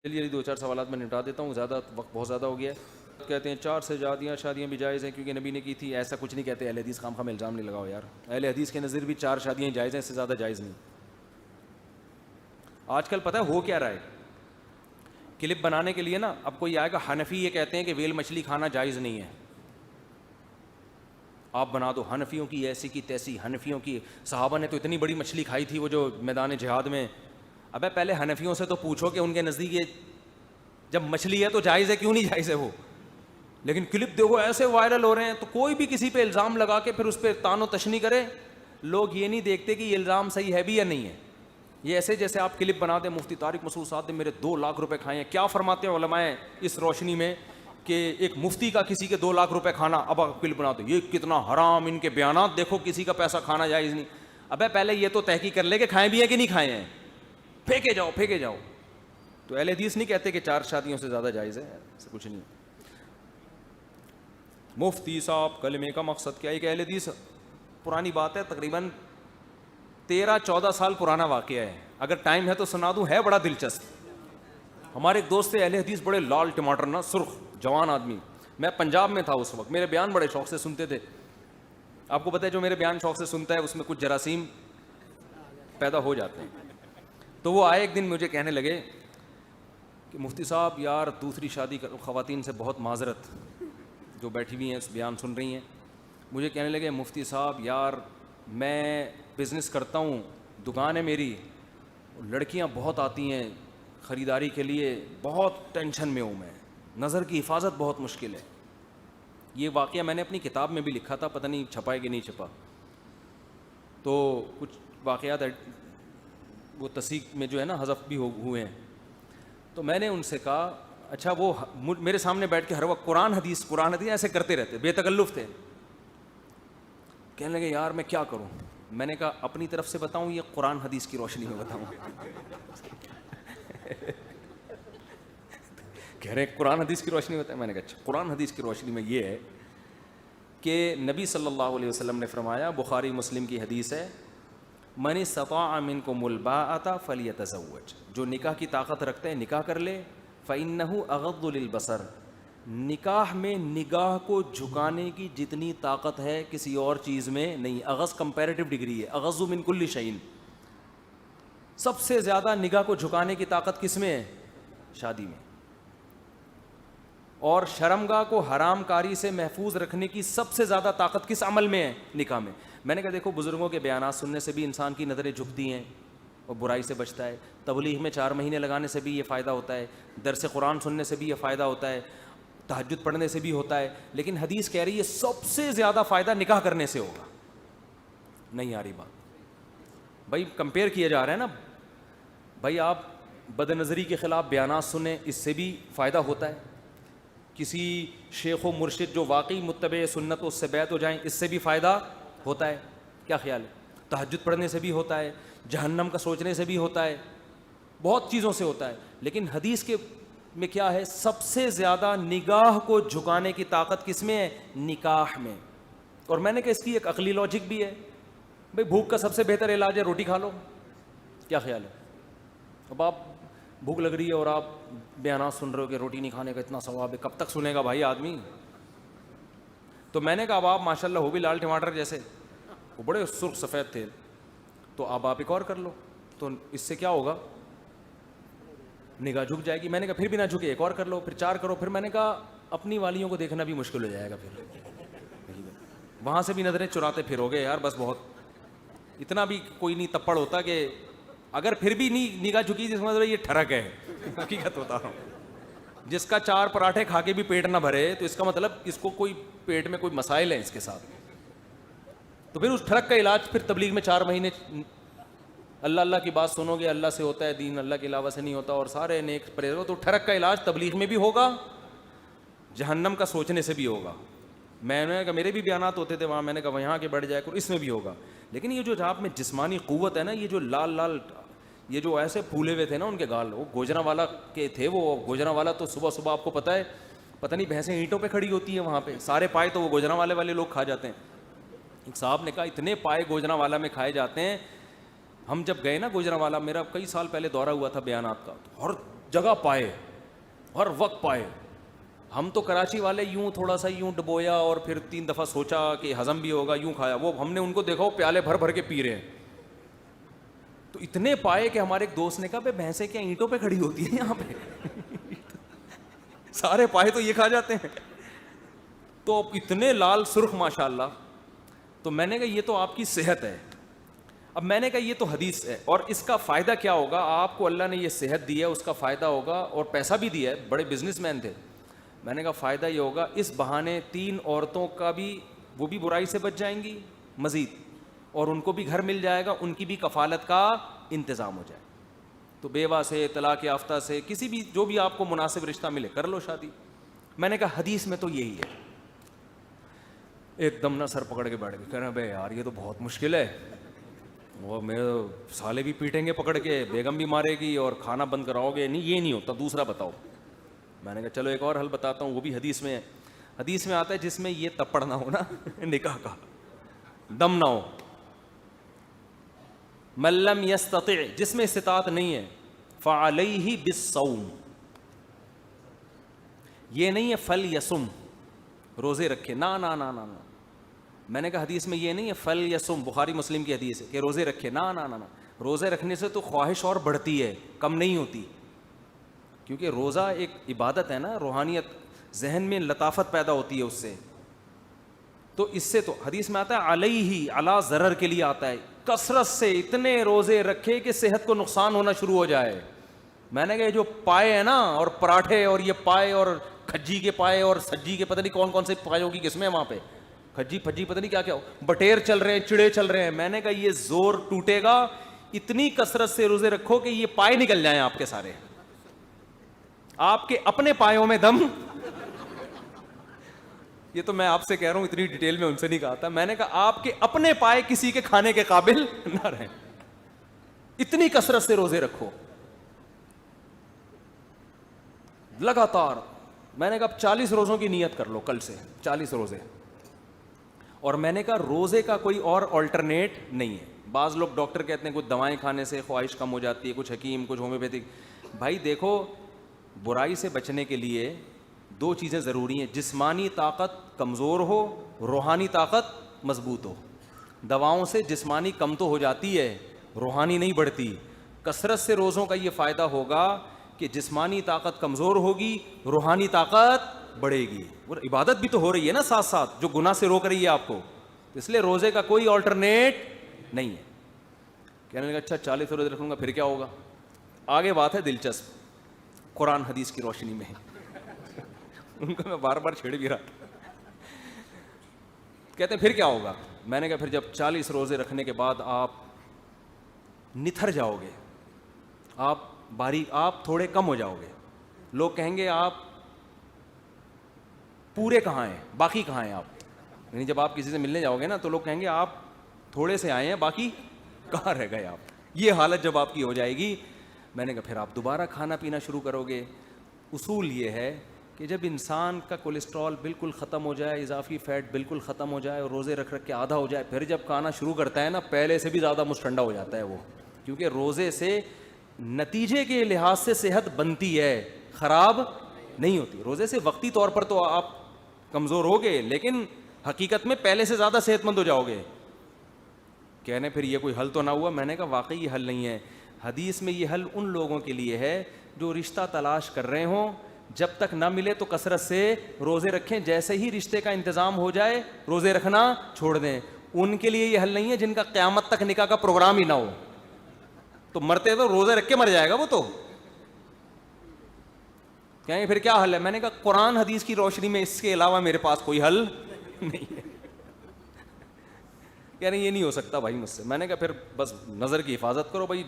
چلیے دو چار سوالات میں نپٹا دیتا ہوں، زیادہ وقت بہت زیادہ ہو گیا ہے۔ کہتے ہیں 4 سے شادیاں بھی جائز ہیں کیونکہ نبی نے کی تھی۔ ایسا کچھ نہیں کہتے اہل حدیث، خام الزام نہیں لگاؤ یار، اہل حدیث کے نظر بھی 4 شادیاں جائز ہیں، اس سے زیادہ جائز نہیں۔ آج کل پتہ ہے ہو کیا رہا ہے، کلپ بنانے کے لیے نا، اب کوئی آئے گا حنفی یہ کہتے ہیں کہ ویل مچھلی کھانا جائز نہیں ہے، آپ بنا دو حنفیوں کی ایسی کی تیسی، حنفیوں کی صحابہ نے تو اتنی بڑی مچھلی کھائی تھی وہ جو میدان جہاد میں۔ ابے پہلے حنفیوں سے تو پوچھو کہ ان کے نزدیک یہ جب مچھلی ہے تو جائز ہے، کیوں نہیں جائز ہے وہ؟ لیکن کلپ دیکھو ایسے وائرل ہو رہے ہیں، تو کوئی بھی کسی پہ الزام لگا کے پھر اس پہ تان و تشنی کرے، لوگ یہ نہیں دیکھتے کہ یہ الزام صحیح ہے بھی یا نہیں ہے۔ یہ ایسے جیسے آپ کلپ بنا دیں مفتی طارق مسعود صاحب نے میرے 2 لاکھ روپے کھائے ہیں، کیا فرماتے ہیں علماء اس روشنی میں کہ ایک مفتی کا کسی کے 2 لاکھ روپے کھانا، اب آپ کلپ بنا دو یہ کتنا حرام، ان کے بیانات دیکھو، کسی کا پیسہ کھانا جائز نہیں۔ ابے پہلے یہ تو تحقیق کر لے کہ کھائے بھی ہیں کہ نہیں کھائے ہیں، پھینکے جاؤ۔ تو اہل حدیث نہیں کہتے کہ 4 شادیوں سے زیادہ جائز ہے، ایسا کچھ نہیں۔ مفتی صاحب کلمے کا مقصد کیا ہے؟ ایک اہل حدیث، پرانی بات ہے، تقریباً 13-14 سال پرانا واقعہ ہے، اگر ٹائم ہے تو سنا دوں، ہے بڑا دلچسپ۔ ہمارے ایک دوست تھے اہل حدیث، بڑے لال ٹماٹر نا، سرخ جوان آدمی، میں پنجاب میں تھا اس وقت، میرے بیان بڑے شوق سے سنتے تھے۔ آپ کو پتہ ہے جو میرے بیان شوق سے سنتا ہے اس میں کچھ جراثیم پیدا ہو جاتے ہیں۔ تو وہ آئے ایک دن مجھے کہنے لگے کہ مفتی صاحب یار دوسری شادی خواتین سے بہت معذرت، جو بیٹھی ہوئی ہیں اس بیان سن رہی ہیں، مجھے کہنے لگے مفتی صاحب یار میں بزنس کرتا ہوں، دکان ہے میری، لڑکیاں بہت آتی ہیں خریداری کے لیے، بہت ٹینشن میں ہوں میں، نظر کی حفاظت بہت مشکل ہے۔ یہ واقعہ میں نے اپنی کتاب میں بھی لکھا تھا، پتہ نہیں چھپا ہے کہ نہیں چھپا، تو کچھ واقعات وہ تصحیح میں جو ہے نا حذف بھی ہوئے ہیں۔ تو میں نے ان سے کہا اچھا، وہ میرے سامنے بیٹھ کے ہر وقت قرآن حدیث ایسے کرتے رہتے، بے تکلف تھے۔ کہنے لگے یار میں کیا کروں؟ میں نے کہا اپنی طرف سے بتاؤں یہ قرآن حدیث کی روشنی میں بتاؤں؟ کہہ رہے قرآن حدیث کی روشنی میں بتائیں؟ میں نے کہا اچھا، قرآن حدیث کی روشنی میں یہ ہے کہ نبی صلی اللہ علیہ وسلم نے فرمایا، بخاری مسلم کی حدیث ہے، من استطاع منکم الباءۃ فلیتزوج، جو نکاح کی طاقت رکھتے ہیں نکاح کر لے، فإنہ اغض للبصر، نکاح میں نگاہ کو جھکانے کی جتنی طاقت ہے کسی اور چیز میں نہیں۔ اغض کمپیریٹیو ڈگری ہے، اغض من کل شیء، سب سے زیادہ نگاہ کو جھکانے کی طاقت کس میں ہے؟ شادی میں۔ اور شرمگاہ کو حرام کاری سے محفوظ رکھنے کی سب سے زیادہ طاقت کس عمل میں ہے؟ نکاح میں۔ میں نے کہا دیکھو بزرگوں کے بیانات سننے سے بھی انسان کی نظریں جھکتی ہیں اور برائی سے بچتا ہے، تبلیغ میں 4 مہینے لگانے سے بھی یہ فائدہ ہوتا ہے، درس قرآن سننے سے بھی یہ فائدہ ہوتا ہے، تہجد پڑھنے سے بھی ہوتا ہے، لیکن حدیث کہہ رہی ہے سب سے زیادہ فائدہ نکاح کرنے سے ہوگا۔ نہیں آ رہی بات بھائی، کمپیئر کیا جا رہا ہے نا بھائی، آپ بد نظری کے خلاف بیانات سنیں، اس سے بھی فائدہ ہوتا ہے، کسی شیخ و مرشد جو واقعی متبع سنت اس سے بیعت ہو جائیں، اس سے بھی فائدہ ہوتا ہے۔ کیا خیال ہے؟ تہجد پڑھنے سے بھی ہوتا ہے، جہنم کا سوچنے سے بھی ہوتا ہے، بہت چیزوں سے ہوتا ہے، لیکن حدیث کے میں کیا ہے؟ سب سے زیادہ نگاہ کو جھکانے کی طاقت کس میں ہے؟ نکاح میں۔ اور میں نے کہا اس کی ایک عقلی لاجک بھی ہے، بھئی بھوک کا سب سے بہتر علاج ہے روٹی کھا لو۔ کیا خیال ہے؟ اب آپ بھوک لگ رہی ہے اور آپ بیانات سن رہے ہو کہ روٹی نہیں کھانے کا اتنا ثواب ہے، کب تک سنے گا بھائی آدمی؟ تو میں نے کہا اب آپ ماشاءاللہ ہو بھی لال ٹماٹر جیسے، وہ بڑے سرخ سفید تھے، تو اب آپ ایک اور کر لو، تو اس سے کیا ہوگا؟ نگاہ جھک جائے گی۔ میں نے کہا پھر بھی نہ جھکے، ایک اور کر لو، پھر 4 کرو۔ پھر میں نے کہا اپنی والیوں کو دیکھنا بھی مشکل ہو جائے گا، پھر وہاں سے بھی نظریں چراتے پھرو گے یار، بس بہت، اتنا بھی کوئی نہیں تپڑ ہوتا کہ اگر پھر بھی نہیں نگاہ جھکی جس مطلب یہ ٹھرک ہے، حقیقت بتا رہا ہوں۔ جس کا 4 پراٹھے کھا کے بھی پیٹ نہ بھرے تو اس کا مطلب اس کو کوئی پیٹ میں کوئی مسائل ہیں اس کے ساتھ، تو پھر اس ٹھرک کا علاج پھر تبلیغ میں 4 مہینے اللہ اللہ کی بات سنو گے، اللہ سے ہوتا ہے دین، اللہ کے علاوہ سے نہیں ہوتا، اور سارے نیک پرہیز، تو ٹھرک کا علاج تبلیغ میں بھی ہوگا، جہنم کا سوچنے سے بھی ہوگا۔ میں نے کہا میرے بھی بیانات ہوتے تھے وہاں، میں نے کہا وہاں کے بڑھ جائے کرو، اس میں بھی ہوگا۔ لیکن یہ جو آپ میں جسمانی قوت ہے نا، یہ جو لال لال، یہ جو ایسے پھولے ہوئے تھے نا ان کے گال، وہ گوجرا والا کے تھے، وہ گوجرا والا تو صبح صبح آپ کو پتہ ہے، پتہ نہیں بھینسیں اینٹوں پہ کھڑی ہوتی ہیں وہاں پہ، سارے پائے تو وہ گوجرا والے لوگ کھا جاتے ہیں۔ ایک صاحب نے کہا اتنے پائے گوجرا والا میں کھائے جاتے ہیں، ہم جب گئے نا گوجرا والا، میرا کئی سال پہلے دورہ ہوا تھا بیانات کا، اور جگہ پائے، ہر وقت پائے. ہم تو کراچی والے یوں تھوڑا سا یوں ڈبویا اور پھر 3 دفعہ سوچا کہ ہضم بھی ہوگا، یوں کھایا. وہ ہم نے ان کو دیکھا وہ پیالے بھر بھر کے پی رہے ہیں. تو اتنے پائے کہ ہمارے ایک دوست نے کہا بھائی بھینسیں کیا اینٹوں پہ کھڑی ہوتی ہیں یہاں پہ؟ سارے پائے تو یہ کھا جاتے ہیں. تو اتنے لال سرخ ماشاء اللہ. تو میں نے کہا یہ تو آپ کی صحت ہے. اب میں نے کہا یہ تو حدیث ہے، اور اس کا فائدہ کیا ہوگا؟ آپ کو اللہ نے یہ صحت دی ہے، اس کا فائدہ ہوگا، اور پیسہ بھی دیا ہے، بڑے بزنس مین تھے. میں نے کہا فائدہ یہ ہوگا اس بہانے 3 عورتوں کا بھی، وہ بھی برائی سے بچ جائیں گی مزید، اور ان کو بھی گھر مل جائے گا، ان کی بھی کفالت کا انتظام ہو جائے. تو بیوہ سے، طلاق یافتہ سے، کسی بھی جو بھی آپ کو مناسب رشتہ ملے کر لو شادی. میں نے کہا حدیث میں تو یہی ہے. ایک دم نہ سر پکڑ کے بیٹھ گئے، کہہ رہے ہیں بھائی یار یہ تو بہت مشکل ہے، وہ میرے سالے بھی پیٹیں گے پکڑ کے، بیگم بھی مارے گی، اور کھانا بند کراؤ گے. نہیں یہ نہیں ہوتا، دوسرا بتاؤ. میں نے کہا چلو ایک اور حل بتاتا ہوں، وہ بھی حدیث میں ہے. حدیث میں آتا ہے جس میں یہ تپڑ نہ ہو نا نکاح کا، دم نہ ہو. من لم یستطع، جس میں استطاعت نہیں ہے، فعلیہ بالصوم. یہ نہیں ہے فلیصم، روزے رکھے، نہ نہ نہ نہ. میں نے کہا حدیث میں یہ نہیں ہے فلیصم، بخاری مسلم کی حدیث ہے کہ روزے رکھے، نہ نہ نہ. روزے رکھنے سے تو خواہش اور بڑھتی ہے، کم نہیں ہوتی. کیونکہ روزہ ایک عبادت ہے نا، روحانیت، ذہن میں لطافت پیدا ہوتی ہے اس سے. تو اس سے تو حدیث میں آتا ہے علیہ، علی ضرر کے لیے آتا ہے، کثرت سے اتنے روزے رکھے کہ صحت کو نقصان ہونا شروع ہو جائے. میں نے کہا جو پائے ہیں نا، اور پراٹھے، اور یہ پائے، اور کھجی کے پائے، اور سجی کے پتہ نہیں کون کون سے پائے ہوگی کس میں وہاں پہ، کھجی پھجی پتہ نہیں کیا کیا، بٹیر چل رہے ہیں، چڑے چل رہے ہیں. میں نے کہا یہ زور ٹوٹے گا، اتنی کثرت سے روزے رکھو کہ یہ پائے نکل جائیں آپ کے سارے، آپ کے اپنے پایوں میں دم. یہ تو میں آپ سے کہہ رہا ہوں، اتنی ڈیٹیل میں ان سے نہیں کہا تھا. میں نے کہا آپ کے اپنے پائے کسی کے کھانے کے قابل نہ رہیں، اتنی کثرت سے روزے رکھو لگاتار. میں نے کہا 40 روزوں کی نیت کر لو، کل سے 40 روزے. اور میں نے کہا روزے کا کوئی اور آلٹرنیٹ نہیں ہے. بعض لوگ ڈاکٹر کہتے ہیں کچھ دوائیں کھانے سے خواہش کم ہو جاتی ہے، کچھ حکیم، کچھ ہومیوپیتھک. بھائی دیکھو، برائی سے بچنے کے لیے 2 چیزیں ضروری ہیں، جسمانی طاقت کمزور ہو، روحانی طاقت مضبوط ہو. دواؤں سے جسمانی کم تو ہو جاتی ہے، روحانی نہیں بڑھتی. کثرت سے روزوں کا یہ فائدہ ہوگا کہ جسمانی طاقت کمزور ہوگی، روحانی طاقت بڑھے گی. اور عبادت بھی تو ہو رہی ہے نا ساتھ ساتھ، جو گناہ سے روک رہی ہے آپ کو. اس لیے روزے کا کوئی آلٹرنیٹ نہیں ہے. کہنے لگا اچھا 40 روزے رکھوں گا پھر کیا ہوگا؟ آگے بات ہے دلچسپ، قرآن حدیث کی روشنی میں. ان کو میں بار بار چھیڑ بھی رہا. کہتے ہیں پھر کیا ہوگا؟ میں نے کہا پھر جب 40 روزے رکھنے کے بعد آپ نتھر جاؤ گے، آپ تھوڑے کم ہو جاؤ گے. لوگ کہیں گے آپ پورے کہاں ہیں، باقی کہاں ہیں آپ؟ یعنی جب آپ کسی سے ملنے جاؤ گے نا تو لوگ کہیں گے آپ تھوڑے سے آئے ہیں، باقی کہاں رہ گئے آپ. یہ حالت جب آپ کی ہو جائے گی، میں نے کہا پھر آپ دوبارہ کھانا پینا شروع کرو گے. اصول یہ ہے کہ جب انسان کا کولیسٹرول بالکل ختم ہو جائے، اضافی فیٹ بالکل ختم ہو جائے، اور روزے رکھ کے آدھا ہو جائے، پھر جب کھانا شروع کرتا ہے نا، پہلے سے بھی زیادہ مستھنڈا ہو جاتا ہے وہ. کیونکہ روزے سے نتیجے کے لحاظ سے صحت بنتی ہے، خراب نہیں ہوتی. روزے سے وقتی طور پر تو آپ کمزور ہوگے، لیکن حقیقت میں پہلے سے زیادہ صحت مند ہو جاؤ گے. کہنے پھر یہ کوئی حل تو نہ ہوا؟ میں نے کہا واقعی یہ حل نہیں ہے. حدیث میں یہ حل ان لوگوں کے لیے ہے جو رشتہ تلاش کر رہے ہوں، جب تک نہ ملے تو کثرت سے روزے رکھیں، جیسے ہی رشتے کا انتظام ہو جائے روزے رکھنا چھوڑ دیں. ان کے لیے یہ حل نہیں ہے جن کا قیامت تک نکاح کا پروگرام ہی نہ ہو. تو مرتے تو روزے رکھ کے مر جائے گا وہ تو. کہیں پھر کیا حل ہے؟ میں نے کہا قرآن حدیث کی روشنی میں اس کے علاوہ میرے پاس کوئی حل نہیں ہے. کہہ رہے یہ نہیں ہو سکتا بھائی مجھ سے. میں نے کہا پھر بس نظر کی حفاظت کرو بھائی،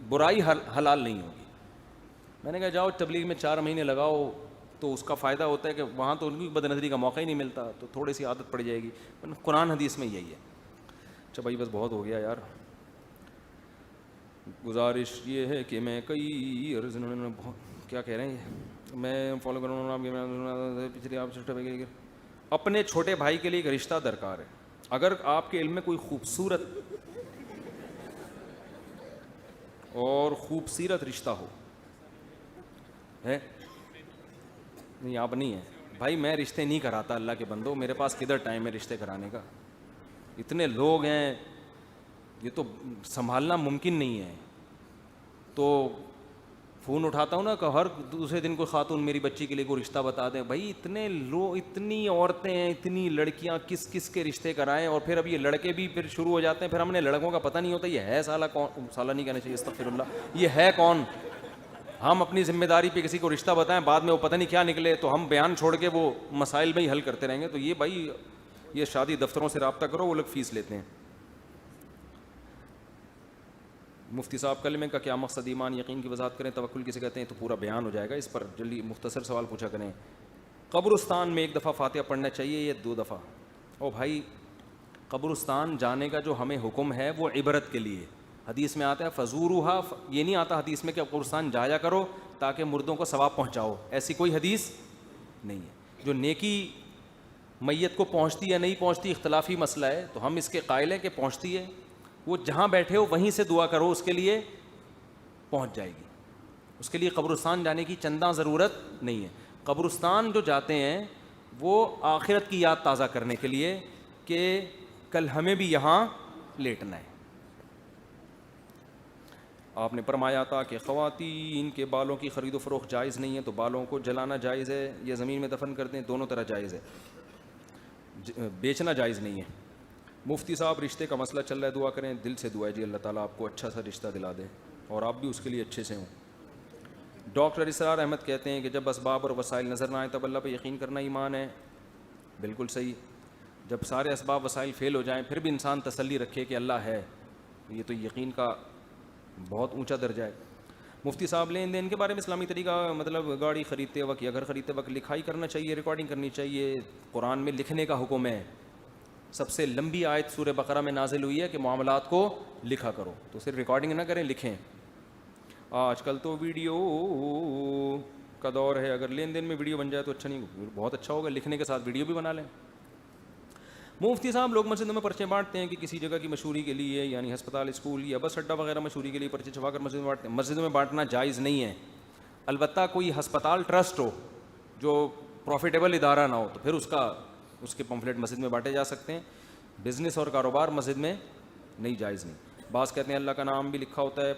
برائی حلال نہیں ہوگی. میں نے کہا جاؤ تبلیغ میں 4 مہینے لگاؤ، تو اس کا فائدہ ہوتا ہے کہ وہاں تو ان کی بد نظری کا موقع ہی نہیں ملتا، تو تھوڑی سی عادت پڑ جائے گی. قرآن حدیث میں یہی ہے. اچھا بھائی بس بہت ہو گیا یار. گزارش یہ ہے کہ میں کئی کیا کہہ رہے ہیں، میں فالو کروں پچھلی آپ اپنے چھوٹے بھائی کے لیے ایک رشتہ درکار ہے. اگر آپ کے علم میں کوئی خوبصورت رشتہ ہو ہے نہیں، آپ نہیں ہے بھائی، میں رشتے نہیں کراتا اللہ کے بندو، میرے پاس کدھر ٹائم ہے رشتے کرانے کا، اتنے لوگ ہیں، یہ تو سنبھالنا ممکن نہیں ہے. تو فون اٹھاتا ہوں نا کہ ہر دوسرے دن کوئی خاتون میری بچی کے لیے کوئی رشتہ بتا دیں. بھائی اتنے لوگ، اتنی عورتیں ہیں، اتنی لڑکیاں، کس کس کے رشتے کرائیں. اور پھر اب یہ لڑکے بھی پھر شروع ہو جاتے ہیں، پھر ہم نے لڑکوں کا پتہ نہیں ہوتا یہ ہے سالہ کون، سالہ نہیں کہنا چاہیے استغفر اللہ، یہ ہے کون. ہم اپنی ذمہ داری پہ کسی کو رشتہ بتائیں، بعد میں وہ پتہ نہیں کیا نکلے، تو ہم بیان چھوڑ کے وہ مسائل میں ہی حل کرتے رہیں گے. تو یہ بھائی، یہ شادی دفتروں سے رابطہ کرو، وہ لوگ فیس لیتے ہیں. مفتی صاحب کلمے کا کیا مقصد، ایمان یقین کی وضاحت کریں. توکل کسے کہتے ہیں تو پورا بیان ہو جائے گا، اس پر جلدی مختصر سوال پوچھا کریں. قبرستان میں 1 دفعہ فاتحہ پڑھنا چاہیے یا 2 دفعہ؟ او بھائی، قبرستان جانے کا جو ہمیں حکم ہے وہ عبرت کے لیے. حدیث میں آتا ہے فزوروہا، یہ نہیں آتا حدیث میں کہ قبرستان جایا کرو تاکہ مردوں کو ثواب پہنچاؤ، ایسی کوئی حدیث نہیں ہے. جو نیکی میت کو پہنچتی یا نہیں پہنچتی اختلافی مسئلہ ہے، تو ہم اس کے قائل ہیں کہ پہنچتی ہے. وہ جہاں بیٹھے ہو وہیں سے دعا کرو، اس کے لیے پہنچ جائے گی. اس کے لیے قبرستان جانے کی چنداں ضرورت نہیں ہے. قبرستان جو جاتے ہیں وہ آخرت کی یاد تازہ کرنے کے لیے کہ کل ہمیں بھی یہاں لیٹنا ہے. آپ نے فرمایا تھا کہ خواتین کے بالوں کی خرید و فروخت جائز نہیں ہے، تو بالوں کو جلانا جائز ہے یا زمین میں دفن کر دیں؟ دونوں طرح جائز ہے، بیچنا جائز نہیں ہے. مفتی صاحب رشتے کا مسئلہ چل رہا ہے، دعا کریں، دل سے دعا ہے جی اللہ تعالیٰ آپ کو اچھا سا رشتہ دلا دے اور آپ بھی اس کے لیے اچھے سے ہوں. ڈاکٹر اسرار احمد کہتے ہیں کہ جب اسباب اور وسائل نظر نہ آئے تب اللہ پہ یقین کرنا ایمان ہے. بالکل صحیح. جب سارے اسباب وسائل فیل ہو جائیں پھر بھی انسان تسلی رکھے کہ اللہ ہے، یہ تو یقین کا بہت اونچا درجہ ہے. مفتی صاحب لین دین کے بارے میں اسلامی طریقہ، مطلب گاڑی خریدتے وقت یا گھر خریدتے وقت لکھائی کرنا چاہیے، ریکارڈنگ کرنی چاہیے؟ قرآن میں لکھنے کا حکم ہے. سب سے لمبی آیت سورہ بقرہ میں نازل ہوئی ہے کہ معاملات کو لکھا کرو، تو صرف ریکارڈنگ نہ کریں، لکھیں. آج کل تو ویڈیو کا دور ہے، اگر لین دین میں ویڈیو بن جائے تو اچھا نہیں، بہت اچھا ہوگا، لکھنے کے ساتھ ویڈیو بھی بنا لیں. مفتی صاحب لوگ مسجدوں میں پرچے بانٹتے ہیں کہ کسی جگہ کی مشہوری کے لیے، یعنی ہسپتال، اسکول یا بس اڈہ وغیرہ مشہوری کے لیے پرچے چھپا کر مسجد میں بانٹتے ہیں. مسجدوں میں بانٹنا جائز نہیں ہے. البتہ کوئی ہسپتال ٹرسٹ ہو جو پروفیٹیبل ادارہ نہ ہو تو پھر اس کے پمفلٹ مسجد میں بانٹے جا سکتے ہیں. بزنس اور کاروبار مسجد میں نہیں، جائز نہیں. بعض کہتے ہیں اللہ کا نام بھی لکھا ہوتا ہے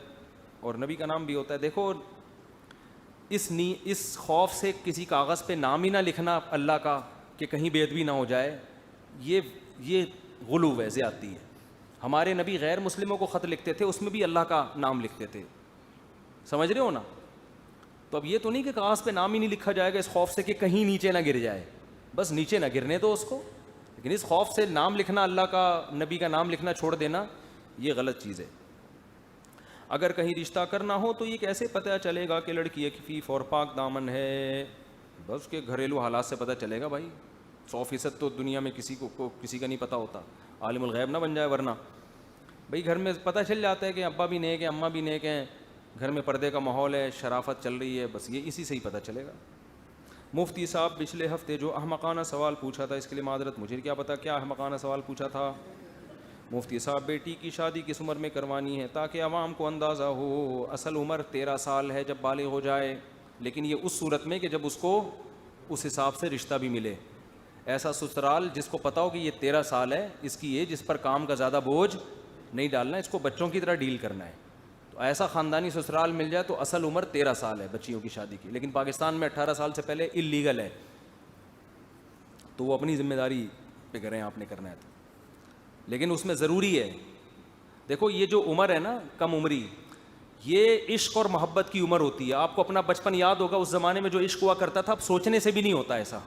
اور نبی کا نام بھی ہوتا ہے. دیکھو اس خوف سے کسی کاغذ پہ نام ہی نہ لکھنا اللہ کا کہ کہیں بے ادبی نہ ہو جائے، یہ غلو ہے، زیادتی ہے. ہمارے نبی غیر مسلموں کو خط لکھتے تھے، اس میں بھی اللہ کا نام لکھتے تھے، سمجھ رہے ہو نا؟ تو اب یہ تو نہیں کہ کاغذ پہ نام ہی نہیں لکھا جائے گا اس خوف سے کہ کہیں نیچے نہ گر جائے، بس نیچے نہ گرنے دو اس کو، لیکن اس خوف سے نام لکھنا، اللہ کا، نبی کا نام لکھنا چھوڑ دینا، یہ غلط چیز ہے. اگر کہیں رشتہ کرنا ہو تو یہ کیسے پتہ چلے گا کہ لڑکی عفیف اور پاک دامن ہے؟ بس کے گھریلو حالات سے پتہ چلے گا بھائی. 100% تو دنیا میں کسی کا نہیں پتہ ہوتا، عالم الغیب نہ بن جائے. ورنہ بھائی گھر میں پتہ چل جاتا ہے کہ ابا بھی نیک ہیں، اماں بھی نیک ہیں، گھر میں پردے کا ماحول ہے، شرافت چل رہی ہے، بس یہ اسی سے ہی پتہ چلے گا. مفتی صاحب پچھلے ہفتے جو احمقانہ سوال پوچھا تھا، اس کے لیے معذرت، مجھے کیا پتا کیا احمقانہ سوال پوچھا تھا. مفتی صاحب بیٹی کی شادی کس عمر میں کروانی ہے تاکہ عوام کو اندازہ ہو؟ اصل عمر 13 سال ہے جب بالغ ہو جائے، لیکن یہ اس صورت میں کہ جب اس کو اس حساب سے رشتہ بھی ملے. ایسا سسرال جس کو پتا ہو کہ یہ 13 سال ہے، اس کی ایج، اس پر کام کا زیادہ بوجھ نہیں ڈالنا، اس کو بچوں کی طرح ڈیل کرنا ہے. تو ایسا خاندانی سسرال مل جائے تو اصل عمر 13 سال ہے بچیوں کی شادی کی. لیکن پاکستان میں 18 سال سے پہلے اللیگل ہے، تو وہ اپنی ذمہ داری پہ کریں، آپ نے کرنا ہے تو. لیکن اس میں ضروری ہے، دیکھو یہ جو عمر ہے نا کم عمری، یہ عشق اور محبت کی عمر ہوتی ہے. آپ کو اپنا بچپن یاد ہوگا، اس زمانے میں جو عشق ہوا کرتا تھا اب سوچنے سے بھی نہیں ہوتا ایسا.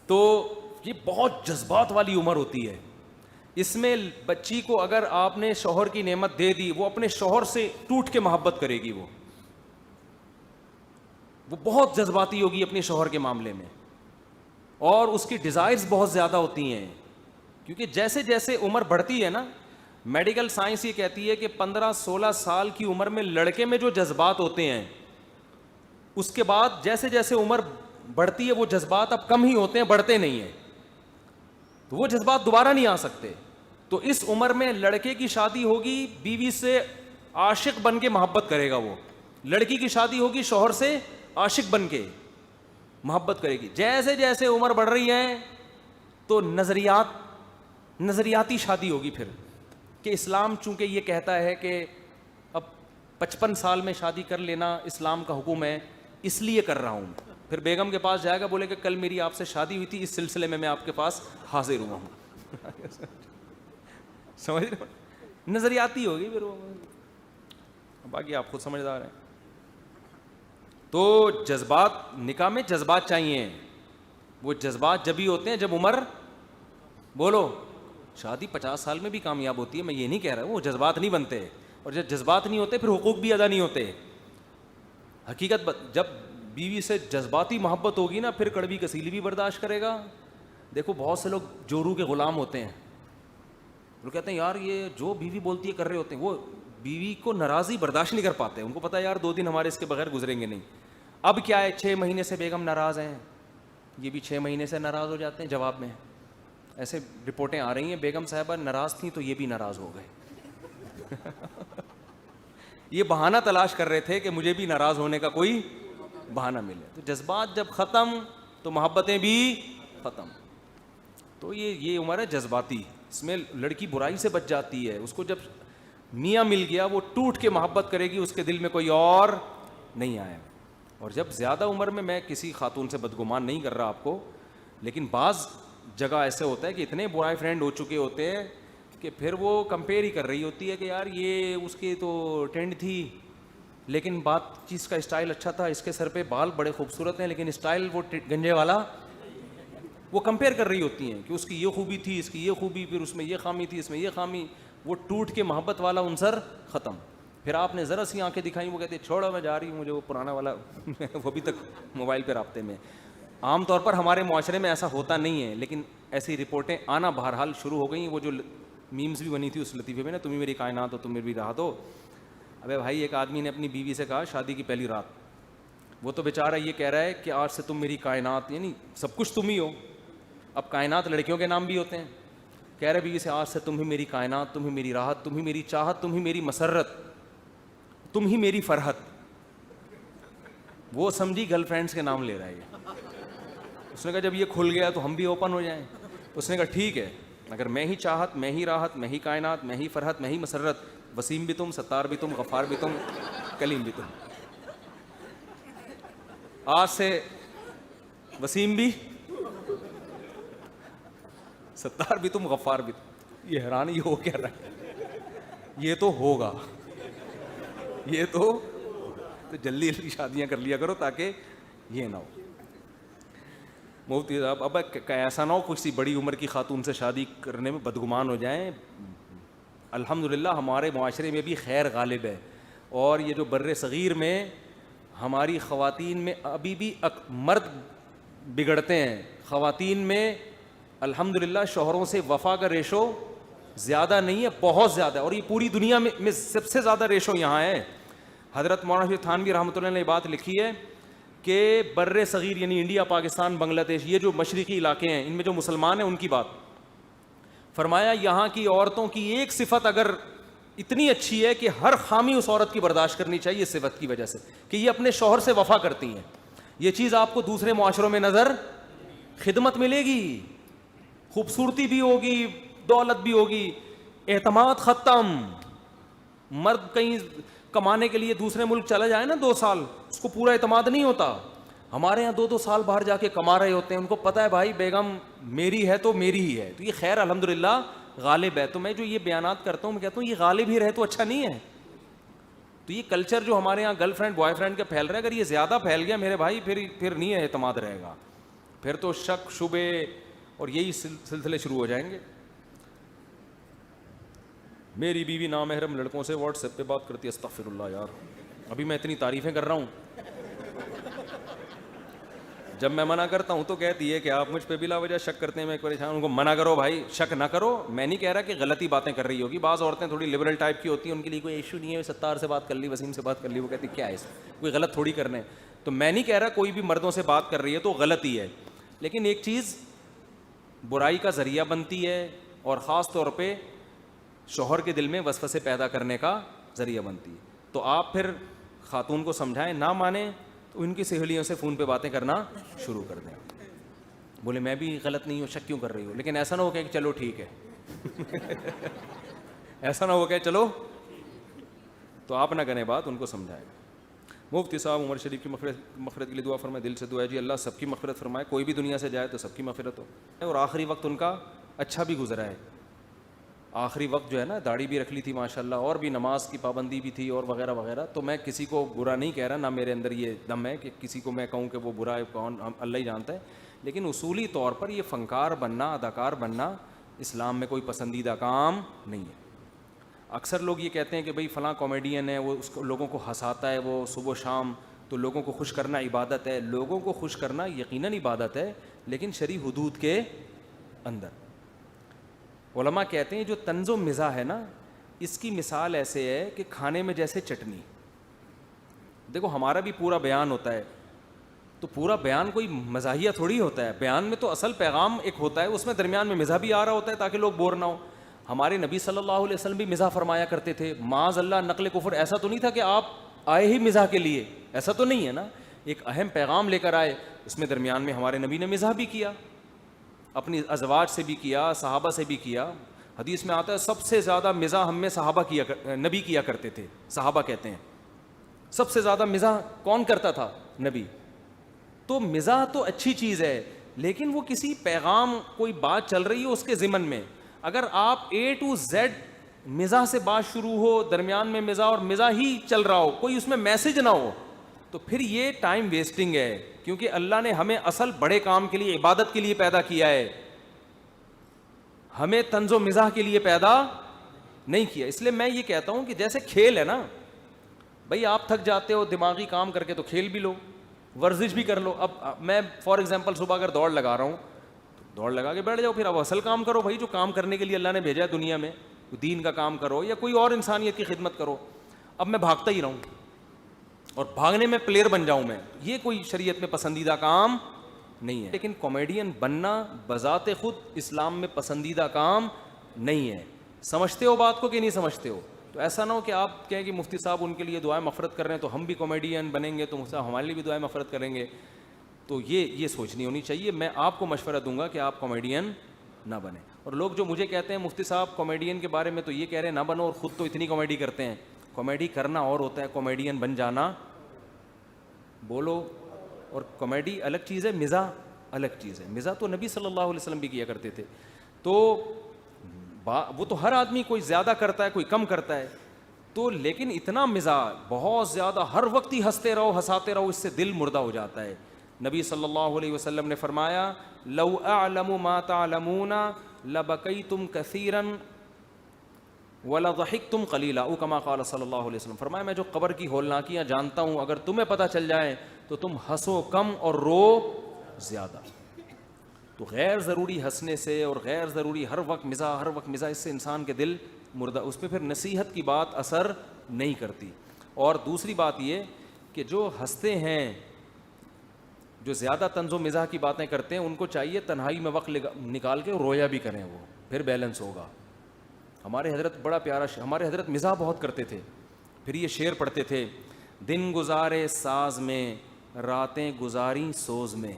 تو یہ بہت جذبات والی عمر ہوتی ہے. اس میں بچی کو اگر آپ نے شوہر کی نعمت دے دی، وہ اپنے شوہر سے ٹوٹ کے محبت کرے گی، وہ بہت جذباتی ہوگی اپنے شوہر کے معاملے میں، اور اس کی ڈیزائرز بہت زیادہ ہوتی ہیں. کیونکہ جیسے جیسے عمر بڑھتی ہے نا، میڈیکل سائنس یہ کہتی ہے کہ 15-16 سال کی عمر میں لڑکے میں جو جذبات ہوتے ہیں، اس کے بعد جیسے جیسے عمر بڑھتی ہے وہ جذبات اب کم ہی ہوتے ہیں، بڑھتے نہیں ہیں، تو وہ جذبات دوبارہ نہیں آ سکتے. تو اس عمر میں لڑکے کی شادی ہوگی بیوی سے عاشق بن کے محبت کرے گا. وہ لڑکی کی شادی ہوگی شوہر سے عاشق بن کے محبت کرے گی. جیسے جیسے عمر بڑھ رہی ہے تو نظریاتی شادی ہوگی پھر, کہ اسلام چونکہ یہ کہتا ہے کہ اب 55 سال میں شادی کر لینا اسلام کا حکم ہے, اس لیے کر رہا ہوں. پھر بیگم کے پاس جائے گا, بولے کہ کل میری آپ سے شادی ہوئی تھی, اس سلسلے میں آپ کے پاس حاضر ہوا ہوں. سمجھ رہے ہو, نظریاتی ہوگی پھر وہ, باقی آپ خود سمجھدار ہیں. تو جذبات, نکاح میں جذبات چاہیے. وہ جذبات جبھی ہوتے ہیں جب عمر, بولو, شادی 50 سال میں بھی کامیاب ہوتی ہے, میں یہ نہیں کہہ رہا, وہ جذبات نہیں بنتے, اور جب جذبات نہیں ہوتے پھر حقوق بھی ادا نہیں ہوتے. حقیقت جب بیوی سے جذباتی محبت ہوگی نا, پھر کڑوی کسیلی بھی برداشت کرے گا. دیکھو بہت سے لوگ جورو کے غلام ہوتے ہیں, وہ کہتے ہیں یار یہ جو بیوی بولتی ہے کر رہے ہوتے ہیں, وہ بیوی کو ناراضی برداشت نہیں کر پاتے. ان کو پتا ہے یار 2 دن ہمارے اس کے بغیر گزریں گے نہیں. اب کیا ہے, 6 مہینے سے بیگم ناراض ہیں, یہ بھی 6 مہینے سے ناراض ہو جاتے ہیں. جواب میں ایسے رپورٹیں آ رہی ہیں, بیگم صاحبہ ناراض تھیں تو یہ بھی ناراض ہو گئے. یہ بہانہ تلاش کر رہے تھے کہ مجھے بھی ناراض ہونے کا کوئی بہانہ ملے. تو جذبات جب ختم تو محبتیں بھی ختم. تو یہ عمر ہے جذباتی, اس میں لڑکی برائی سے بچ جاتی ہے. اس کو جب میاں مل گیا وہ ٹوٹ کے محبت کرے گی, اس کے دل میں کوئی اور نہیں آئے. اور جب زیادہ عمر میں کسی خاتون سے بدگمان نہیں کر رہا آپ کو, لیکن بعض جگہ ایسے ہوتا ہے کہ اتنے بوائے فرینڈ ہو چکے ہوتے ہیں کہ پھر وہ کمپیئر ہی کر رہی ہوتی ہے کہ یار یہ اس کی تو ٹرینڈ تھی لیکن بات چیز کا اسٹائل اچھا تھا, اس کے سر پہ بال بڑے خوبصورت ہیں لیکن اسٹائل وہ گنجے والا. وہ کمپیئر کر رہی ہوتی ہیں کہ اس کی یہ خوبی تھی, اس کی یہ خوبی, پھر اس میں یہ خامی تھی, اس میں یہ خامی. وہ ٹوٹ کے محبت والا عنصر ختم. پھر آپ نے ذرا سی آنکھیں دکھائیں, وہ کہتے ہیں چھوڑو میں جا رہی ہوں, مجھے وہ پرانا والا وہ ابھی تک موبائل پہ رابطے میں. عام طور پر ہمارے معاشرے میں ایسا ہوتا نہیں ہے, لیکن ایسی رپورٹیں آنا بہرحال شروع ہو گئی. وہ جو میمز بھی بنی تھی اس لطیفے میں نا, تم ہی میری کائنات ہو, تم میری راحت ہو. ابے بھائی ایک آدمی نے اپنی بیوی سے کہا شادی کی پہلی رات, وہ تو بیچارہ یہ کہہ رہا ہے کہ آج سے تم میری کائنات, یعنی سب کچھ تم ہی ہو. اب کائنات لڑکیوں کے نام بھی ہوتے ہیں. کہہ رہے بیوی سے آج سے تم ہی میری کائنات, تم ہی میری راحت, تم ہی میری چاہت, تم ہی میری مسرت, تم ہی میری فرحت. وہ سمجھی گرل فرینڈس کے نام لے رہا ہے یہ. اس نے کہا جب یہ کھل گیا تو ہم بھی اوپن ہو جائیں. اس نے کہا ٹھیک ہے, اگر میں ہی چاہت, میں ہی راحت, میں ہی کائنات, میں ہی فرحت, میں ہی مسرت, وسیم بھی تم, ستار بھی تم, غفار بھی تم, کلیم بھی تم. آج سے وسیم بھی, ستار بھی تم, غفار بھی تم. یہ حیران یہ ہو کیا رہا ہے, یہ تو ہوگا, یہ تو جلدی جلدی شادیاں کر لیا کرو تاکہ یہ نہ ہو. مفتی صاحب اب ایسا نہ ہو کسی بڑی عمر کی خاتون سے شادی کرنے میں بدگمان ہو جائیں. الحمدللہ ہمارے معاشرے میں بھی خیر غالب ہے, اور یہ جو بر صغیر میں ہماری خواتین میں ابھی بھی مرد بگڑتے ہیں. خواتین میں الحمدللہ شوہروں سے وفا کا ریشو زیادہ نہیں ہے, بہت زیادہ ہے, اور یہ پوری دنیا میں سب سے زیادہ ریشو یہاں ہے. حضرت مولانا شریف تھانوی رحمۃ اللہ نے بات لکھی ہے کہ بر صغیر یعنی انڈیا, پاکستان, بنگلہ دیش, یہ جو مشرقی علاقے ہیں ان میں جو مسلمان ہیں ان کی بات فرمایا, یہاں کی عورتوں کی ایک صفت اگر اتنی اچھی ہے کہ ہر خامی اس عورت کی برداشت کرنی چاہیے اس صفت کی وجہ سے کہ یہ اپنے شوہر سے وفا کرتی ہیں. یہ چیز آپ کو دوسرے معاشروں میں نظر, خدمت ملے گی, خوبصورتی بھی ہوگی, دولت بھی ہوگی, اعتماد ختم. مرد کہیں کمانے کے لیے دوسرے ملک چلا جائے نا 2 سال, اس کو پورا اعتماد نہیں ہوتا. ہمارے یہاں 2 سال باہر جا کے کما رہے ہوتے ہیں, ان کو پتہ ہے بھائی بیگم میری ہے تو میری ہی ہے. تو یہ خیر الحمدللہ غالب ہے. تو میں جو یہ بیانات کرتا ہوں میں کہتا ہوں یہ غالب ہی رہے تو اچھا نہیں ہے. تو یہ کلچر جو ہمارے یہاں گرل فرینڈ بوائے فرینڈ کا پھیل رہا ہے, اگر یہ زیادہ پھیل گیا میرے بھائی پھر نہیں ہے اعتماد رہے گا, پھر تو شک شبے اور یہی سلسلے شروع ہو جائیں گے. میری بیوی نامحرم لڑکوں سے واٹس ایپ پہ بات کرتی ہے. استغفر اللہ یار, ابھی میں اتنی تعریفیں کر رہا ہوں, جب میں منع کرتا ہوں تو کہتی ہے کہ آپ مجھ پہ بلا وجہ شک کرتے ہیں, میں پریشان. ان کو منع کرو بھائی, شک نہ کرو. میں نہیں کہہ رہا کہ غلطی باتیں کر رہی ہوگی, بعض عورتیں تھوڑی لبرل ٹائپ کی ہوتی ہیں, ان کے لیے کوئی ایشو نہیں ہے, ستار سے بات کر لی, وسیم سے بات کر لی, وہ کہتی کیا ہے اس کوئی غلط تھوڑی کرنے. تو میں نہیں کہہ رہا کوئی بھی مردوں سے بات کر رہی ہے تو غلط ہی ہے, لیکن ایک چیز برائی کا ذریعہ بنتی ہے, اور خاص طور پہ شوہر کے دل میں وسوسے پیدا کرنے کا ذریعہ بنتی ہے. تو آپ پھر خاتون کو سمجھائیں, نہ مانیں تو ان کی سہیلیوں سے فون پہ باتیں کرنا شروع کر دیں. بولے میں بھی غلط نہیں ہوں, شک کیوں کر رہی ہوں, لیکن ایسا نہ ہو کہ چلو ٹھیک ہے ایسا نہ ہو کہ چلو, تو آپ نہ کریں بات, ان کو سمجھائیں. مفتی صاحب عمر شریف کی مغفرت کے لیے دعا فرمائے. دل سے دعا ہے جی اللہ سب کی مغفرت فرمائے, کوئی بھی دنیا سے جائے تو سب کی مغفرت ہو, اور آخری وقت ان کا اچھا بھی گزرا ہے. آخری وقت جو ہے نا, داڑھی بھی رکھ لی تھی ماشاءاللہ, اور بھی نماز کی پابندی بھی تھی اور وغیرہ وغیرہ. تو میں کسی کو برا نہیں کہہ رہا, نہ میرے اندر یہ دم ہے کہ کسی کو میں کہوں کہ وہ برا ہے, کون, اللہ ہی جانتا ہے. لیکن اصولی طور پر یہ فنکار بننا, اداکار بننا اسلام میں کوئی پسندیدہ کام نہیں ہے. اکثر لوگ یہ کہتے ہیں کہ بھئی فلاں کامیڈین ہے, وہ اس کو لوگوں کو ہنساتا ہے وہ صبح و شام, تو لوگوں کو خوش کرنا عبادت ہے. لوگوں کو خوش کرنا یقیناً عبادت ہے, لیکن شرعی حدود کے اندر. علماء کہتے ہیں جو طنز و مزاح ہے نا, اس کی مثال ایسے ہے کہ کھانے میں جیسے چٹنی. دیکھو ہمارا بھی پورا بیان ہوتا ہے, تو پورا بیان کوئی مزاحیہ تھوڑی ہوتا ہے. بیان میں تو اصل پیغام ایک ہوتا ہے, اس میں درمیان میں مزاح بھی آ رہا ہوتا ہے تاکہ لوگ بور نہ ہو. ہمارے نبی صلی اللہ علیہ وسلم بھی مزاح فرمایا کرتے تھے, معاذ اللہ نقل کفر. ایسا تو نہیں تھا کہ آپ آئے ہی مزاح کے لیے, ایسا تو نہیں ہے نا. ایک اہم پیغام لے کر آئے, اس میں درمیان میں ہمارے نبی نے مزاح بھی کیا, اپنی ازواج سے بھی کیا, صحابہ سے بھی کیا. حدیث میں آتا ہے سب سے زیادہ مزاح ہم میں صحابہ نبی کیا کرتے تھے. صحابہ کہتے ہیں سب سے زیادہ مزاح کون کرتا تھا؟ نبی. تو مزاح تو اچھی چیز ہے, لیکن وہ کسی پیغام, کوئی بات چل رہی ہے اس کے ضمن میں, اگر آپ اے ٹو زیڈ مزاح سے بات شروع ہو, درمیان میں مزاح اور مزاح ہی چل رہا ہو, کوئی اس میں میسج نہ ہو, تو پھر یہ ٹائم ویسٹنگ ہے. کیونکہ اللہ نے ہمیں اصل بڑے کام کے لیے, عبادت کے لیے پیدا کیا ہے, ہمیں طنز و مزاح کے لیے پیدا نہیں کیا. اس لیے میں یہ کہتا ہوں کہ جیسے کھیل ہے نا بھائی, آپ تھک جاتے ہو دماغی کام کر کے تو کھیل بھی لو, ورزش بھی کر لو. اب میں فار ایگزامپل صبح اگر دوڑ لگا رہا ہوں تو دوڑ لگا کے بیٹھ جاؤ, پھر اب اصل کام کرو بھائی, جو کام کرنے کے لیے اللہ نے بھیجا ہے دنیا میں, دین کا کام کرو یا کوئی اور انسانیت کی خدمت کرو. اب میں بھاگتا ہی رہوں اور بھاگنے میں پلیئر بن جاؤں میں, یہ کوئی شریعت میں پسندیدہ کام نہیں ہے. لیکن کامیڈین بننا بذات خود اسلام میں پسندیدہ کام نہیں ہے. سمجھتے ہو بات کو کہ نہیں سمجھتے ہو؟ تو ایسا نہ ہو کہ آپ کہیں کہ مفتی صاحب ان کے لیے دعائیں مغفرت کر رہے ہیں تو ہم بھی کامیڈین بنیں گے تو مفتی صاحب ہمارے لیے بھی دعائیں مغفرت کریں گے. تو یہ سوچنی ہونی چاہیے. میں آپ کو مشورہ دوں گا کہ آپ کامیڈین نہ بنیں. اور لوگ جو مجھے کہتے ہیں مفتی صاحب کامیڈین کے بارے میں تو یہ کہہ رہے ہیں نہ بنو, اور خود تو اتنی کامیڈی کرتے ہیں. کامیڈی کرنا اور ہوتا ہے, کامیڈین بن جانا بولو. اور کامیڈی الگ چیز ہے, مزاح الگ چیز ہے. مزاح تو نبی صلی اللہ علیہ وسلم بھی کیا کرتے تھے. تو وہ تو ہر آدمی کوئی زیادہ کرتا ہے, کوئی کم کرتا ہے. تو لیکن اتنا مزاح بہت زیادہ, ہر وقت ہی ہنستے رہو ہنساتے رہو, اس سے دل مردہ ہو جاتا ہے. نبی صلی اللہ علیہ وسلم نے فرمایا لو اعلم ما تعلمون لبکیتم کثیرا وَلَضَحِكْتُمْ قَلِيلًا او کما قال صلی اللہ علیہ وسلم. فرمایا میں جو قبر کی ہولناکیاں جانتا ہوں, اگر تمہیں پتہ چل جائیں تو تم ہنسو کم اور رو زیادہ. تو غیر ضروری ہنسنے سے اور غیر ضروری ہر وقت مزاح اس سے انسان کے دل مردہ, اس پہ پھر نصیحت کی بات اثر نہیں کرتی. اور دوسری بات یہ کہ جو ہنستے ہیں, جو زیادہ طنز و مزاح کی باتیں کرتے ہیں, ان کو چاہیے تنہائی میں وقت نکال کے رویا بھی کریں, وہ پھر بیلنس ہوگا. ہمارے حضرت بڑا پیارا ہمارے حضرت مزاح بہت کرتے تھے. پھر یہ شعر پڑھتے تھے, دن گزارے ساز میں راتیں گزاری سوز میں.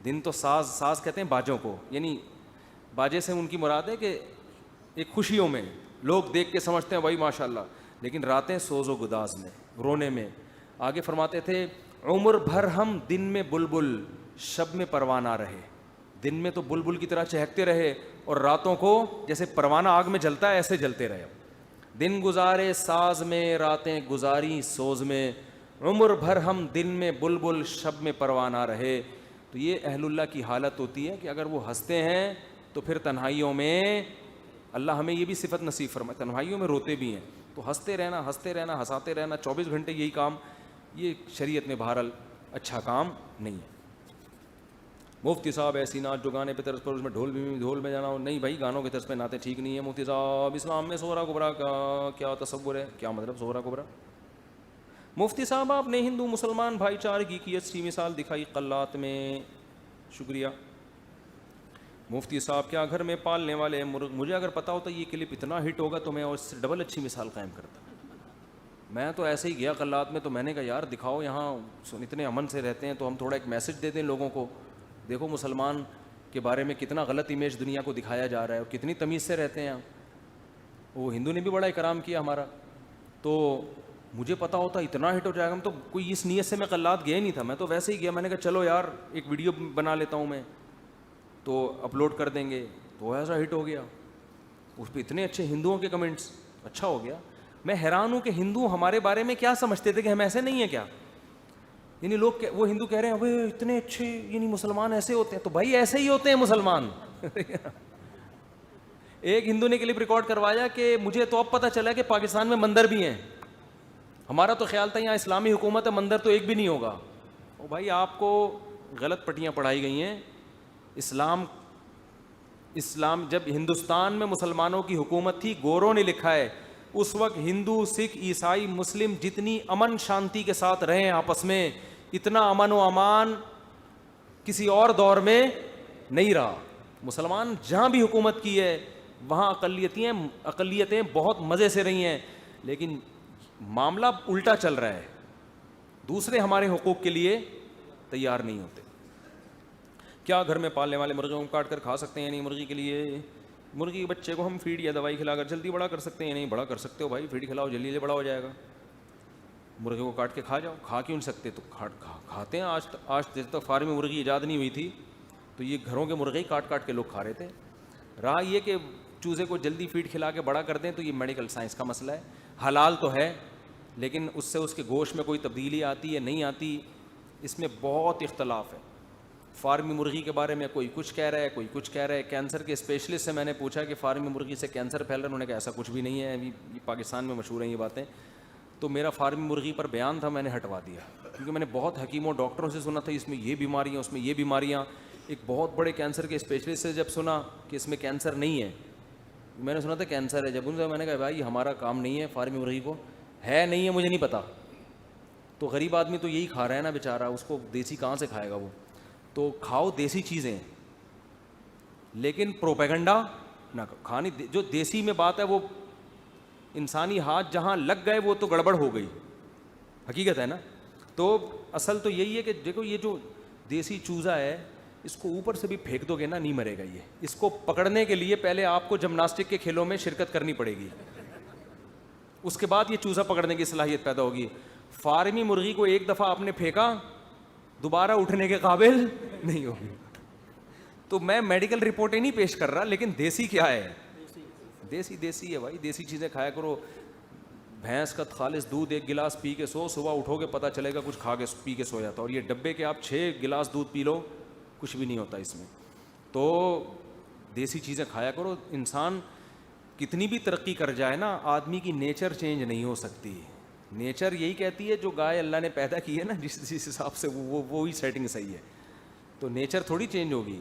دن تو ساز کہتے ہیں باجوں کو, یعنی باجے سے ان کی مراد ہے کہ ایک خوشیوں میں لوگ دیکھ کے سمجھتے ہیں بھائی ماشاء اللہ, لیکن راتیں سوز و گداز میں, رونے میں. آگے فرماتے تھے عمر بھر ہم دن میں بلبل شب میں پروانہ رہے. دن میں تو بلبل کی طرح چہکتے رہے اور راتوں کو جیسے پروانہ آگ میں جلتا ہے ایسے جلتے رہے. دن گزارے ساز میں راتیں گزاری سوز میں, عمر بھر ہم دن میں بلبل شب میں پروانہ رہے. تو یہ اہل اللہ کی حالت ہوتی ہے کہ اگر وہ ہنستے ہیں تو پھر تنہائیوں میں اللہ ہمیں یہ بھی صفت نصیب فرمائے, تنہائیوں میں روتے بھی ہیں. تو ہنستے رہنا ہنساتے رہنا 24 گھنٹے یہی کام, یہ شریعت میں بہرحال اچھا کام نہیں ہے. مفتی صاحب ایسی نعت جو گانے پہ طرز پر اس میں ڈھول میں جانا ہو, نہیں بھائی گانوں کی طرز پہ نعتیں ٹھیک نہیں ہے. مفتی صاحب اسلام میں صغرا کبرا کا کیا تصور ہے, کیا مطلب صغرا کبرا؟ مفتی صاحب آپ نے ہندو مسلمان بھائی چارگی کی اچھی مثال دکھائی قلات میں, شکریہ. مفتی صاحب کیا گھر میں پالنے والے مرغ, مجھے اگر پتا ہوتا یہ کلپ اتنا ہٹ ہوگا تو میں اس سے ڈبل اچھی مثال قائم کرتا. میں تو ایسے ہی گیا قلات میں, تو میں نے کہا یار دکھاؤ یہاں اتنے امن سے رہتے ہیں, تو ہم تھوڑا ایک میسج دے دیں لوگوں کو, دیکھو مسلمان کے بارے میں کتنا غلط امیج دنیا کو دکھایا جا رہا ہے اور کتنی تمیز سے رہتے ہیں. وہ ہندو نے بھی بڑا اکرام کیا ہمارا, تو مجھے پتا ہوتا اتنا ہٹ ہو جائے گا. ہم تو کوئی اس نیت سے میں قلات گیا نہیں تھا, میں تو ویسے ہی گیا, میں نے کہا چلو یار ایک ویڈیو بنا لیتا ہوں میں تو اپلوڈ کر دیں گے, تو ایسا ہٹ ہو گیا. اس پہ اتنے اچھے ہندوؤں کے کمنٹس, اچھا ہو گیا. میں حیران ہوں کہ ہندو ہمارے بارے میں کیا سمجھتے تھے کہ ہم ایسے نہیں ہیں کیا, یعنی لوگ وہ ہندو کہہ رہے ہیں ابے اتنے اچھے, یعنی مسلمان ایسے ہوتے ہیں, تو بھائی ایسے ہی ہوتے ہیں مسلمان. ایک ہندو نے کلپ ریکارڈ کروایا کہ مجھے تو اب پتہ چلا کہ پاکستان میں مندر بھی ہیں, ہمارا تو خیال تھا یہاں اسلامی حکومت ہے, مندر تو ایک بھی نہیں ہوگا. او بھائی آپ کو غلط پٹیاں پڑھائی گئی ہیں. اسلام جب ہندوستان میں مسلمانوں کی حکومت تھی, گوروں نے لکھا ہے اس وقت ہندو, سکھ, عیسائی, مسلم جتنی امن شانتی کے ساتھ رہیں آپس میں, اتنا امن و امان کسی اور دور میں نہیں رہا. مسلمان جہاں بھی حکومت کی ہے وہاں اقلیتیں بہت مزے سے رہی ہیں, لیکن معاملہ الٹا چل رہا ہے, دوسرے ہمارے حقوق کے لیے تیار نہیں ہوتے. کیا گھر میں پالنے والے مرغیوں کو کاٹ کر کھا سکتے ہیں؟ نہیں, مرغی کے لیے, مرغی کے بچے کو ہم فیڈ یا دوائی کھلا کر جلدی بڑا کر سکتے ہیں. نہیں, بڑا کر سکتے ہو بھائی, فیڈ کھلاؤ جلدی سے بڑا ہو جائے گا. مرغے کو کاٹ کے کھا جاؤ, کھا کیوں نہیں سکتے؟ تو کھاتے ہیں. آج جب تک فارمی مرغی ایجاد نہیں ہوئی تھی تو یہ گھروں کے مرغے ہی کاٹ کاٹ کے لوگ کھا رہے تھے. رہا یہ کہ چوزے کو جلدی فیڈ کھلا کے بڑا کر دیں, تو یہ میڈیکل سائنس کا مسئلہ ہے. حلال تو ہے لیکن اس سے اس کے گوشت میں کوئی تبدیلی آتی ہے نہیں آتی, اس میں بہت اختلاف ہے. فارمی مرغی کے بارے میں کوئی کچھ کہہ رہا ہے, کوئی کچھ کہہ رہا ہے. کینسر کے اسپیشلسٹ سے میں نے پوچھا کہ فارمی مرغی سے کینسر پھیل رہا ہے, انہوں نے کہا ایسا کچھ بھی نہیں ہے, ابھی پاکستان میں مشہور ہیں یہ باتیں. تو میرا فارمی مرغی پر بیان تھا, میں نے ہٹوا دیا, کیونکہ میں نے بہت حکیموں ڈاکٹروں سے سنا تھا اس میں یہ بیماریاں, اس میں یہ بیماریاں. ایک بہت بڑے کینسر کے اسپیشلسٹ سے جب سنا کہ اس میں کینسر نہیں ہے, میں نے سنا تھا کینسر ہے, جب ان سے میں نے کہا بھائی ہمارا کام نہیں ہے فارمی مرغی کو, ہے نہیں ہے مجھے نہیں پتا. تو غریب آدمی تو یہی کھا رہا ہے نا بیچارہ, اس کو دیسی کہاں سے کھائے گا وہ. تو کھاؤ دیسی چیزیں, لیکن پروپیگنڈا نہ کھانی. جو دیسی میں بات ہے وہ انسانی ہاتھ جہاں لگ گئے وہ تو گڑبڑ ہو گئی, حقیقت ہے نا. تو اصل تو یہی ہے کہ دیکھو یہ جو دیسی چوزا ہے اس کو اوپر سے بھی پھینک دو گے نا نہیں مرے گا یہ. اس کو پکڑنے کے لیے پہلے آپ کو جمناسٹک کے کھیلوں میں شرکت کرنی پڑے گی, اس کے بعد یہ چوزا پکڑنے کی صلاحیت پیدا ہوگی. فارمی مرغی کو ایک دفعہ آپ نے پھینکا دوبارہ اٹھنے کے قابل نہیں ہوگی. تو میں میڈیکل رپورٹیں نہیں پیش کر رہا, لیکن دیسی کیا ہے, دیسی ہے بھائی. دیسی چیزیں کھایا کرو. بھینس کا خالص دودھ 1 گلاس پی کے سو, صبح اٹھو گے پتہ چلے گا کچھ کھا کے پی کے سو جاتا. اور یہ ڈبے کے آپ 6 گلاس دودھ پی لو کچھ بھی نہیں ہوتا اس میں. تو دیسی چیزیں کھایا کرو. انسان کتنی بھی ترقی کر جائے نا, آدمی کی نیچر چینج نہیں ہو سکتی. نیچر یہی کہتی ہے جو گائے اللہ نے پیدا کی ہے نا, جس حساب سے وہی سیٹنگ صحیح ہے. تو نیچر تھوڑی چینج ہوگی.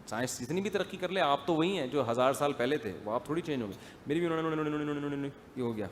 سائنس جتنی بھی ترقی کر لے آپ تو وہی ہیں جو 1000 سال پہلے تھے, وہ آپ تھوڑی چینج ہو گئے. میری بھی یہ ہو گیا.